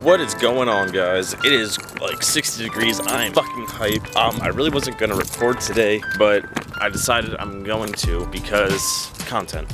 What is going on, guys? It is like 60 degrees. I am fucking hype. I really wasn't gonna record today, but I decided I'm going to because content.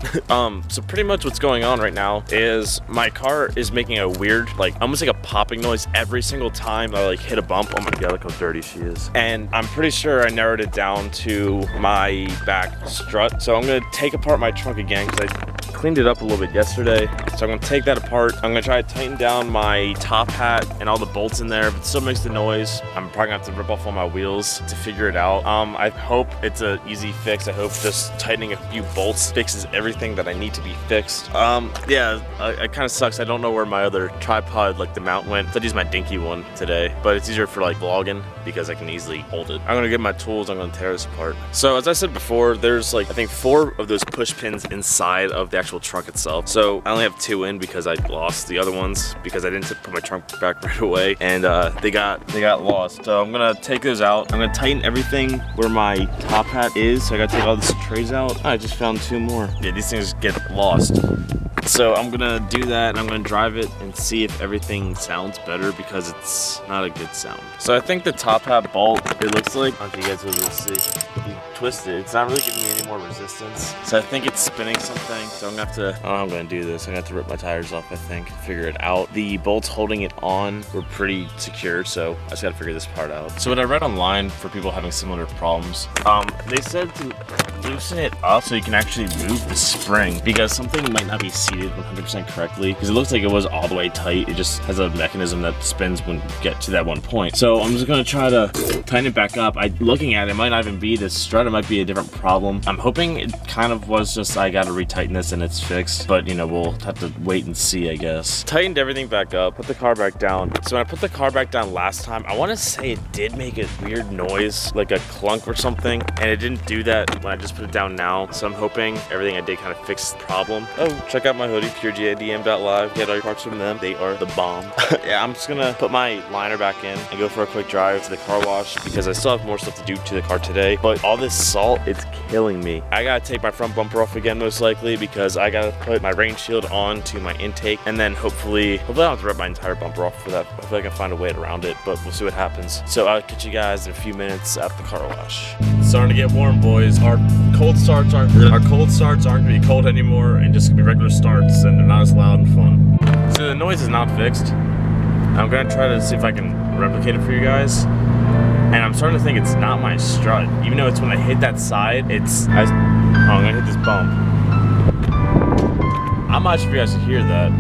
So pretty much what's going on right now is my car is making a weird, like almost like a popping noise every single time I like hit a bump. Oh my god, look how dirty she is. And I'm pretty sure I narrowed it down to my back strut. So I'm gonna take apart my trunk again because I cleaned it up a little bit yesterday. So I'm gonna take that apart. I'm gonna try to tighten down my top hat and all the bolts in there. If it still makes the noise, I'm probably gonna have to rip off all my wheels to figure it out. I hope it's an easy fix. I hope just tightening a few bolts fixes everything that I need to be fixed. Yeah, it kind of sucks. I don't know where my other tripod, like the mount went. So I used my dinky one today, but it's easier for like vlogging because I can easily hold it. I'm gonna get my tools. I'm gonna tear this apart. So as I said before, there's like I think 4 of those push pins inside of the actual trunk itself. So I only have 2 in because I lost the other ones because I didn't put my trunk back right away, and they got lost. So I'm gonna take those out. I'm gonna tighten everything where my top hat is. So I gotta take all these trays out. I just found 2 more. Yeah, these things get lost. So I'm gonna do that and I'm gonna drive it and see if everything sounds better because it's not a good sound. So I think the top hat bolt, it looks like, I don't know if you guys will be able to see, if you twist it, it's not really giving me any more resistance. So I think it's spinning something. So I'm gonna have to, I don't know how I'm gonna do this. I'm gonna have to rip my tires off, I think, figure it out. The bolts holding it on were pretty secure, so I just gotta figure this part out. So what I read online for people having similar problems, they said to loosen it up so you can actually move the spring because something might not be seated 100% correctly because it looks like it was all the way tight. It just has a mechanism that spins when you get to that one point. So I'm just gonna try to tighten it back up. Looking at it, it might not even be this strut. It might be a different problem. I'm hoping it kind of was just I gotta retighten this and it's fixed, but you know, we'll have to wait and see, I guess. Tightened everything back up, put the car back down. So when I put the car back down last time, I want to say it did make a weird noise, like a clunk or something, and it didn't do that when I just put it down now. So I'm hoping everything I did kind of fixed the problem. Oh, check out my hoodie, puregidm.live. Get all your parts from them. They are the bomb. Yeah, I'm just gonna put my liner back in and go for a quick drive to the car wash because I still have more stuff to do to the car today. But all this salt, it's killing me. I gotta take my front bumper off again most likely because I gotta put my rain shield on to my intake and then hopefully I don't have to rip my entire bumper off for that. Hopefully I can find a way around it, but we'll see what happens. So I'll catch you guys in a few minutes at the car wash. It's starting to get warm, boys. Our cold starts aren't gonna be cold anymore and just gonna be regular starts, and they're not as loud and fun. So the noise is not fixed. I'm gonna try to see if I can replicate it for you guys. And I'm starting to think it's not my strut. Even though it's when I hit that side, I'm gonna hit this bump. I'm not sure if you guys can hear that,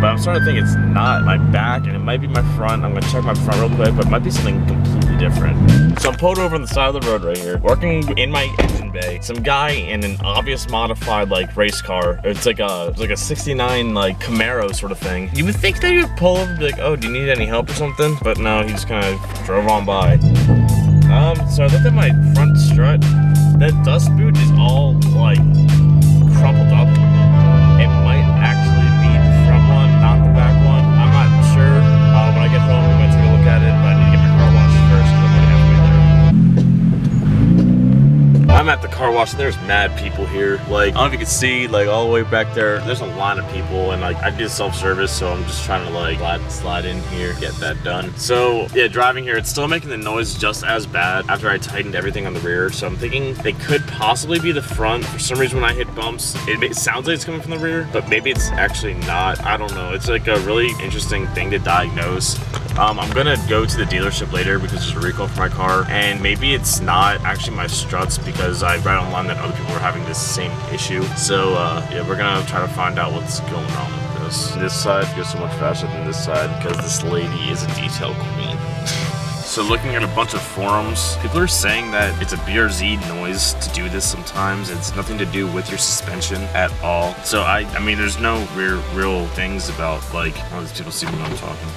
but I'm starting to think it's not my back and it might be my front. I'm gonna check my front real quick, but it might be something completely different. So I'm pulled over on the side of the road right here, working in my engine bay. Some guy in an obvious modified like race car. It's like a 69 like Camaro sort of thing. You would think that he would pull over and be like, oh, do you need any help or something? But no, he just kind of drove on by. So I looked at my front strut. That dust boot is all like crumpled up. It might actually be the front one, not the back one. I'm not sure. When I get home, I'm going to take a look at it, but I need to get my car washed first because I'm already halfway there. I'm at the car wash. There's mad people here. Like, I don't know if you can see, like, all the way back there. There's a line of people, and, like, I do self-service, so I'm just trying to, like, slide in here, get that done. So, yeah, driving here, it's still making the noise just as bad after I tightened everything on the rear. So I'm thinking they could possibly be the front. For some reason, when I hit bumps, it sounds like it's coming from the rear, but maybe it's actually not. I don't know. It's, like, a really interesting thing to diagnose. I'm gonna go to the dealership later because there's a recall for my car, and maybe it's not actually my struts because I read online that other people are having this same issue. So yeah, we're gonna try to find out what's going on with this. This side goes so much faster than this side because this lady is a detail queen. So looking at a bunch of forums, people are saying that it's a BRZ noise to do this sometimes. It's nothing to do with your suspension at all. So I mean, there's no real things about like, oh, these people see me when I'm talking.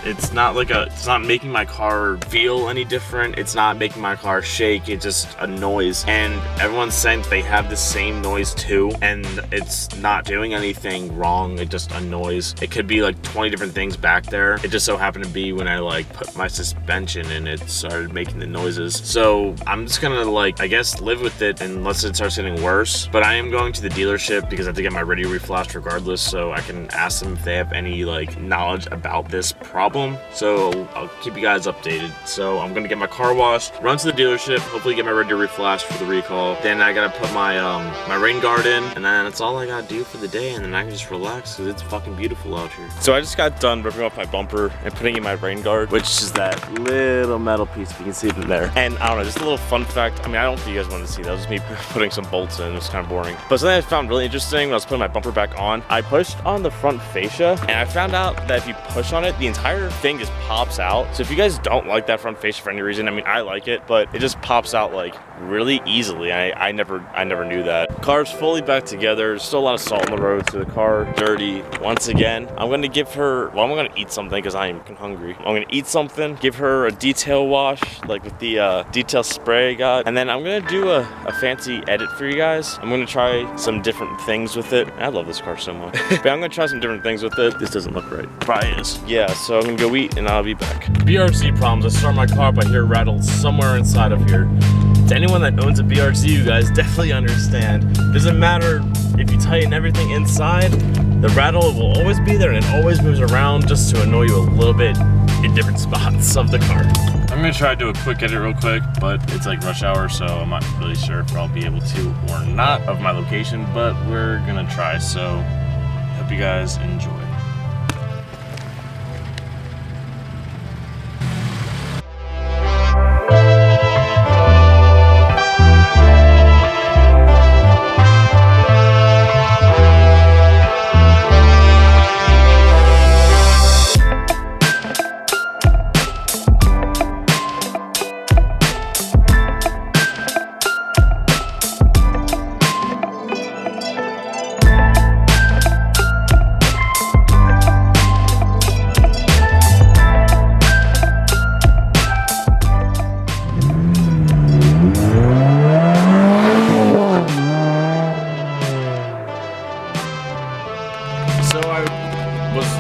It's not like it's not making my car feel any different. It's not making my car shake. It's just a noise. And everyone's saying they have the same noise too, and it's not doing anything wrong. It's just a noise. It could be like 20 different things back there. It just so happened to be when I like put my suspension suspension and it started making the noises. So I'm just gonna like, I guess, live with it unless it starts getting worse. But I am going to the dealership because I have to get my radio reflashed regardless, so I can ask them if they have any like knowledge about this problem. So I'll keep you guys updated. So I'm gonna get my car washed, run to the dealership, hopefully get my radio reflashed for the recall. Then I gotta put my my rain guard in, and then that's all I gotta do for the day, and then I can just relax because it's fucking beautiful out here. So I just got done ripping off my bumper and putting in my rain guard, which is that little metal piece, if you can see it in there. And I don't know, just a little fun fact. I mean, I don't think you guys want to see that. That was just me putting some bolts in. It was kind of boring. But something I found really interesting when I was putting my bumper back on, I pushed on the front fascia, and I found out that if you push on it, the entire thing just pops out. So if you guys don't like that front fascia for any reason, I mean, I like it, but it just pops out like really easily. I never knew that. Car's fully back together. There's still a lot of salt on the road, so the car dirty. Once again, I'm gonna give her, well, I'm gonna eat something because I am hungry. I'm gonna eat something, give her a detail wash, like with the detail spray I got, and then I'm gonna do a fancy edit for you guys. I'm gonna try some different things with it. I love this car so much. But I'm gonna try some different things with it. This doesn't look right. Probably is. Yeah, so I'm gonna go eat and I'll be back. BRZ problems. I start my car up, I hear rattles somewhere inside of here. To anyone that owns a BRZ, you guys definitely understand. Doesn't matter if you tighten everything inside, the rattle will always be there and it always moves around just to annoy you a little bit in different spots of the car. I'm gonna try to do a quick edit real quick, but it's like rush hour, so I'm not really sure if I'll be able to or not of my location, but we're gonna try, so hope you guys enjoy.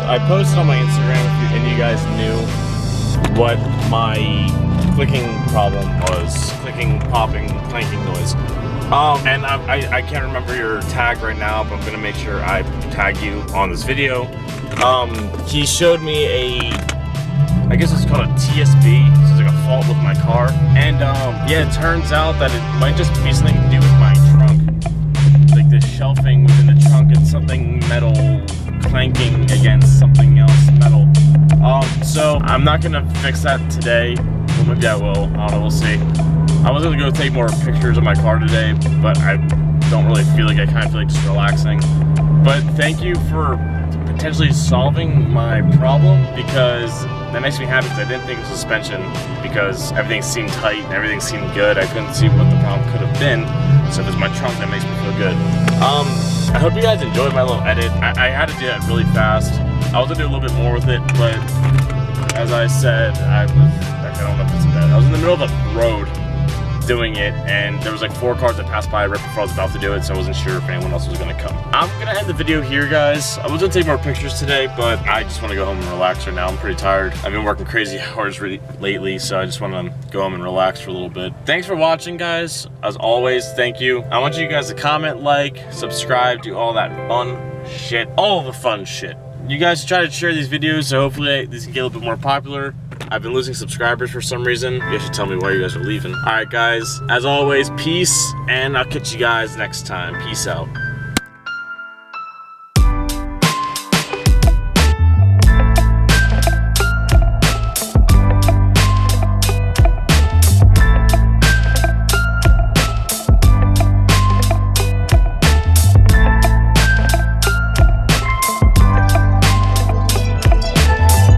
I posted on my Instagram and you guys knew what my clicking problem was. Clicking, popping, clanking noise. And I can't remember your tag right now, but I'm gonna make sure I tag you on this video. He showed me I guess it's called a TSB, so it's like a fault with my car. And yeah, it turns out that it might just be something to do with my trunk. Like the shelving within the trunk and something metal clanking against something else metal. So I'm not gonna fix that today. Well, maybe I will. I don't know, we'll see. I was gonna go take more pictures of my car today, but I don't really feel like I kind of feel like just relaxing. But thank you for potentially solving my problem, because that makes me happy, because I didn't think it was suspension, because everything seemed tight and everything seemed good. I couldn't see what the problem could have been. So if it's my trunk, that makes me feel good. I hope you guys enjoyed my little edit. I had to do that really fast. I was gonna do a little bit more with it, but as I said, I don't know if it's bad. I was in the middle of the road doing it, and there was like 4 cars that passed by right before I was about to do it, so I wasn't sure if anyone else was gonna come. I'm gonna end the video here, guys. I was gonna take more pictures today, but I just wanna go home and relax right now. I'm pretty tired. I've been working crazy hours lately, so I just wanna go home and relax for a little bit. Thanks for watching, guys. As always, thank you. I want you guys to comment, like, subscribe, do all that fun shit, all the fun shit. You guys try to share these videos, so hopefully these can get a little bit more popular. I've been losing subscribers for some reason. You guys should tell me why you guys are leaving. All right, guys, as always, peace, and I'll catch you guys next time. Peace out.